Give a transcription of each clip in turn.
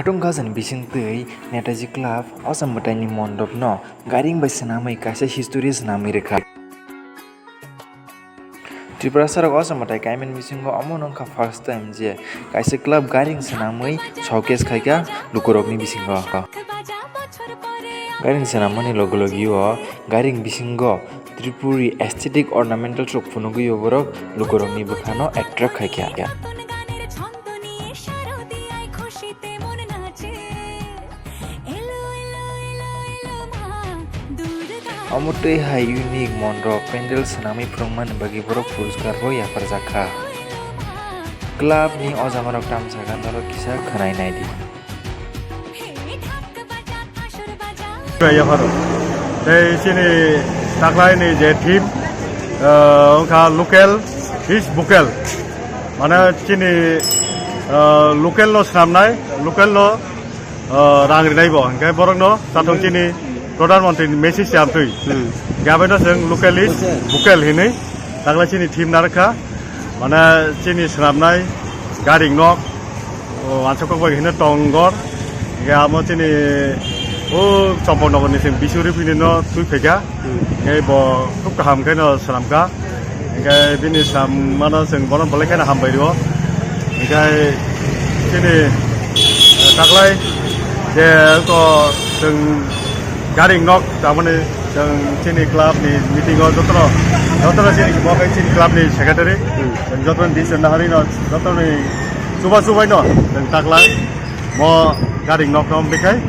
Khatung Gazan Bisingtui, Netaji Club, Osa Mwtai ni Mondop no, Gairing by swnamui kaisa history swnamui rekha. Tripura Sarok Osa Mwtai Kaimen Bisingo Amonongka first time je, kaisa club Gairing swnamui showcase khaika lukurok ni bisingo. Gairing swnamui logologio, Gairing bisingo Tripuri aesthetic ornamental sok funuk borok lukurok ni bukhano attract khaika. Amutui hai unique mondok pandal swnamui prongman bagi borok puruskar bo yapar jakha. Club ni ojamarok tamsaga norok kisa khanai naidi. Sini taklai ni je team ongka local is bukel. Mana sini local lo snamnai, local lo rangri nai bo. Kai borok no satong sini प्रधानमन्त्री message यामतुई गाबेनो जों लोकेलिस्ट buccal हिनै तागला चिनि team नारखा माने चिनि स्नाबनाय गारिं नक वानसको बय हिनो टंगर गामो चिनि ओ चम्पनगरनि जों बिसुरि फैनो तुइ फैगा गाय ब खुब गाहाम खायनो स्नामका गाय बिनि स्नाम मानो जों बन बलेखायनो हामबायरो गाय चिनि तागलाय जे को जों Garing nok, tamane yang sini club ni meeting or jotono sini bagai sini club ni secretary, dan jotono di sana hari no, jotono ni suba no, dan taklai, mo garing nok nom bekai,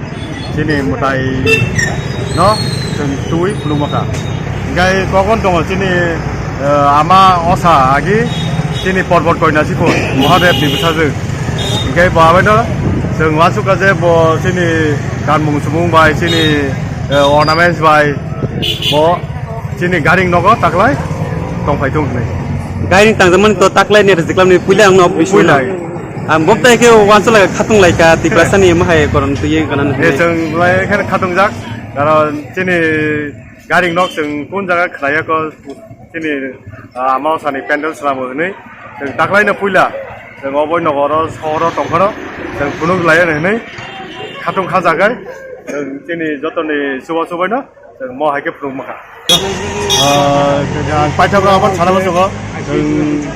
sini mutai no, dan tui belum maka. Gai kokon tong sini ama osa agi, sini porbot koi nasi pun, mohadep di besar tu. Gai bawa no, seng masuk aja bo sini kan mung bai sini ornaments by bo sini garing nogo taklai tong phai tung nei garing tang zaman to taklai ne rejiklam ni puila ang no puilai am bopta ke wansala khatung laika tikrasani mahai koron tu ye kanan he jeng lai khan khatung jak karon sini garing nok jeng kun jaga khlaya ko sini amao sani pandal slamo nei jeng taklai na puila jeng oboi nogoro soro tongkhoro jeng funuk laya nei khatung khajagai sini jotono suba no mo haike prung maka paithakra aban sarama jogo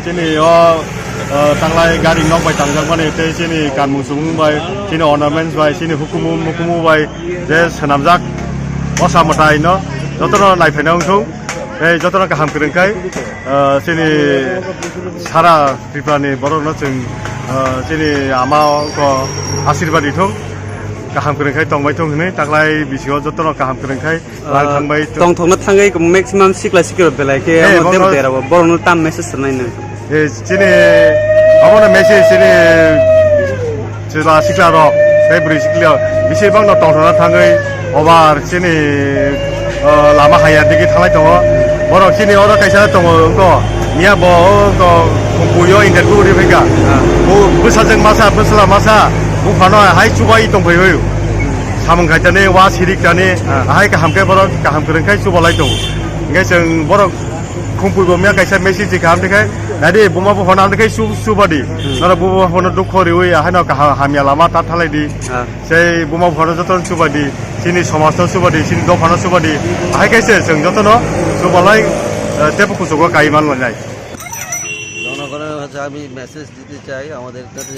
sini o tanglai garing nok bai tangjak mane te sini kanmung sumung bai sini ornaments bai sini hukumu bai je swnamjak Osa Mwtai no jotono naiphainong thung ei jotono kaham krengkai sini sara tripurani borok no jeng sini ama ko ashirwad thung kaham krengkai tongbai thong hinai taklai bisio jotono kaham krengkai lang thangbai tong thongna thangai maximum sikla sikro belai ke dem dera borno tam message nai na e sini abona message sini jela sikla ro sei bri sikla bisi bang no tong thongna thangai obar sini lama haya digi thanglai tongo borok sini ora kaisa tongo ko nia bo ko buyo interview ri phega busajeng masa busla masa bukhano hai chubai tongbai hoyo samung kaitane wa sirik tane hai kaham kai borok kaham krengkai chubalai dong ngai jeng borok khumpu bo mia kaisa message kaham dekai nadi buma bo honam dekai subadi nara buma hono dukhori oi haino hamia lama ta thalai di sei buma hono joton subadi sini somasto subadi sini dofano subadi hai kaise jeng jotono subalai tepu kusugo kaiman lanjai জনগণের কাছে আমি message দিতে চাই আমাদের কাছে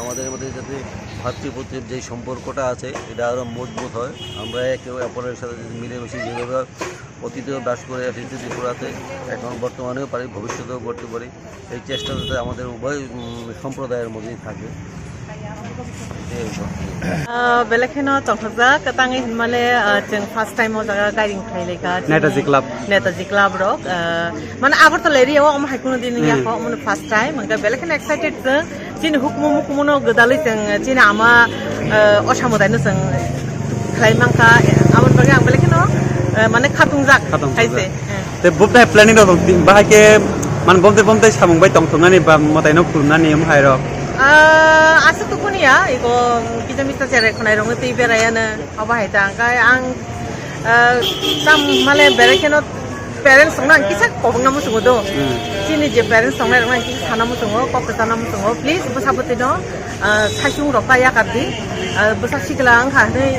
আমাদের মধ্যে যাতে ভাতৃপ্রতিম যে সম্পর্কটা আছে এটা আরও মজবুত হয় আমরা একে অপরের সাথে যদি মিলেমিশে যেভাবে অতীতেও বাস করে আসছি ত্রিপুরাতে এখন বর্তমানেও পারি ভবিষ্যতেও করতে পারি এই চেষ্টা যাতে আমাদের উভয় সম্প্রদায়ের মধ্যেই থাকে Belakeno tongkhaja katangi hinmale jeng first time o jaga gairing khaileka Netaji Club rok man agor to leri o am haikuno din ya ko mon first time manga belakeno excited jeng chini hukumu no godali jeng chini ama Osa Mwtai no jeng khlaimangka amon bagi ang belakeno mane khatungjak khaise te bopta planning ro bahake man bomte samung bai tongthongani ba Mwtai no khulnani am hai rok asa tu pun ya, iko kita mesti cari konai rongo ti beraya na, apa hai tang kai ang tam male beraya no parents song nang kisa kobong namu sungo do chini je parents song nang kisa sanamu sungo kok sanamu sungo please busaboti no saisung rok ya kardi busak siklang kha nei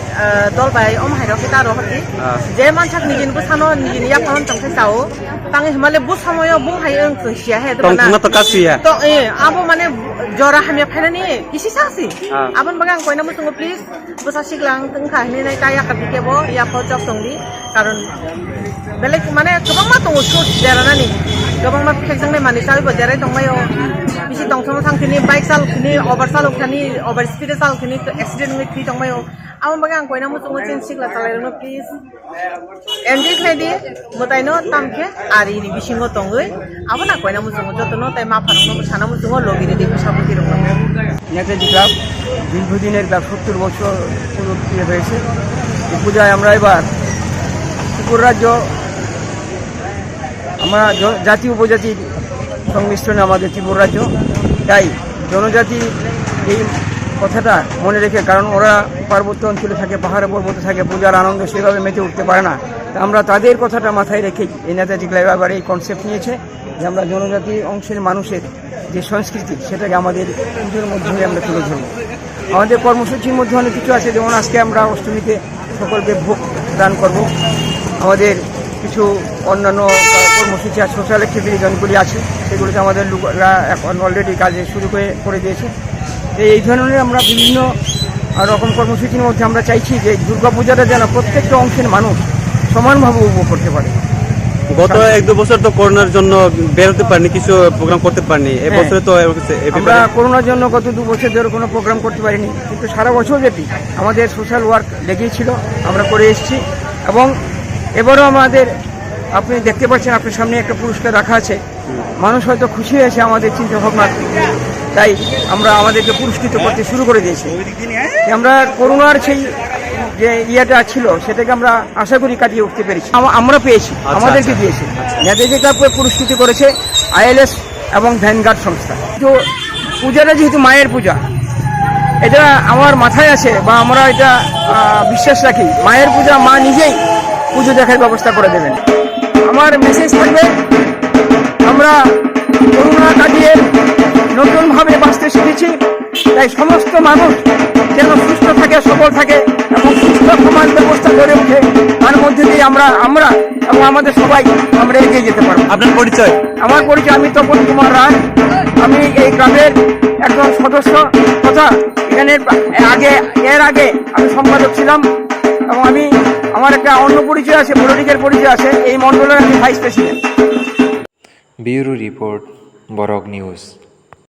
dol bai om hai rok ta ro hati je manchak nijin busano nijin ya phon tong sai sao tang himale busamoyo bung hai eng tong sia he do na to kasiya to abo mane jora hamya phailani kisi sasi abon bagang koina mu sungo please busak siklang tong kha nei nai ta ya kardi kebo ya phon jok tong di karon belek mane gobang ma tong shoot derana ni gobang ma phekjang nei mani sai bo derai tong mayo bisi tong thong thang kini bike sal kini over sal kini over speed sal kini accident ngi thi tong mayo amon bagang koina mu sungo chen sikla talai no please enjoy khedi mutai no tamke ari ni bisingo tongoi abona koina mu sungo jotono tai ma pharong no sana mu sungo logire di saboti ro Netaji club দীর্ঘদিনের club 70 বছর পূর্তি হয়েছে এই পূজায় আমরা এবার ত্রিপুরা রাজ্য আমরা জাতি উপজাতির সংমিশ্রণে আমাদের ত্রিপুরা রাজ্য তাই জনজাতি এই কথাটা মনে রেখে কারণ ওরা পার্বত্য অঞ্চলে থাকে পাহাড়ে পর্বতে থাকে পূজার আনন্দ সেভাবে মেতে উঠতে পারে না আমরা তাদের কথাটা মাথায় রেখেই এই নেতাজি ক্লাব আবার এই কনসেপ্ট নিয়েছে যে আমরা জনজাতি অংশের মানুষের যে সংস্কৃতি সেটাকে আমাদের পুজোর মধ্যে আমরা তুলে ধরব আমাদের কর্মসূচির মধ্যে অনেক কিছু আছে যেমন আজকে আমরা অষ্টমীতে সকলকে ভোগ দান করব আমাদের কিছু অন্যান্য কর্মসূচি আর সোশ্যাল অ্যাক্টিভিটিজনগুলি আছে সেগুলোতে আমাদের লোকরা এখন অলরেডি কাজে শুরু করে দিয়েছে এই ধরনের আমরা বিভিন্ন রকম কর্মসূচির মধ্যে আমরা চাইছি যে দুর্গাপূজাটা যেন প্রত্যেকটা অংশের মানুষ সমানভাবে উপভোগ করতে পারে গত 1-2 বছর তো করোনার জন্য বেরোতে পারিনি কিছু প্রোগ্রাম করতে পারিনি এই বছরে তো আমরা করোনার জন্য গত 2 বছর ধরে কোনো প্রোগ্রাম করতে পারিনি কিন্তু সারা বছর ব্যাপী আমাদের সোশ্যাল ওয়ার্ক লেগেই ছিল আমরা করে এসেছি এবং এবারও আমাদের আপনি দেখতে পাচ্ছেন আপনার সামনে একটা পুরস্কার রাখা আছে মানুষ হয়তো খুশি হয়েছে আমাদের চিন্তা ভাবনা তাই আমরা আমাদেরকে পুরস্কৃত করতে শুরু করে দিয়েছি আমরা করোনার সেই যে ইয়েটা ছিল সেটাকে আমরা আশা করি কাটিয়ে উঠতে পেরেছি আমরা পেয়েছি আমাদেরকে দিয়েছি নেতাজি ক্লাবকে পুরস্কৃত করেছে ILS এবং ভ্যানগার্ড সংস্থা তো পূজাটা যেহেতু মায়ের পূজা এটা আমার মাথায় আছে বা আমরা এটা বিশ্বাস রাখি মায়ের পূজা মা নিজেই পুজো দেখার ব্যবস্থা করে দেবেন আমার মেসেজ থাকবে আমরা করোনা কাটিয়ে নতুনভাবে বাঁচতে শিখেছি তাই সমস্ত মানুষ যেন সুস্থ থাকে সবল থাকে এবং সুস্থ সমাজ ব্যবস্থা গড়ে ওঠে তার মধ্যে দিয়ে আমরা এবং আমাদের সবাই আমরা এগিয়ে যেতে পারবো আপনার পরিচয় আমার পরিচয় আমি তপন কুমার রায় আমি এই ক্লাবের একজন সদস্য তথা এখানে এর আগে আমি সম্পাদক ছিলাম এবং আমার একটা অন্য পরিচয় আছে পলিটিক্যাল পরিচয় আছে এই মণ্ডলের আমি ভাইস প্রেসিডেন্ট ব্যুরো রিপোর্ট বরক নিউজ।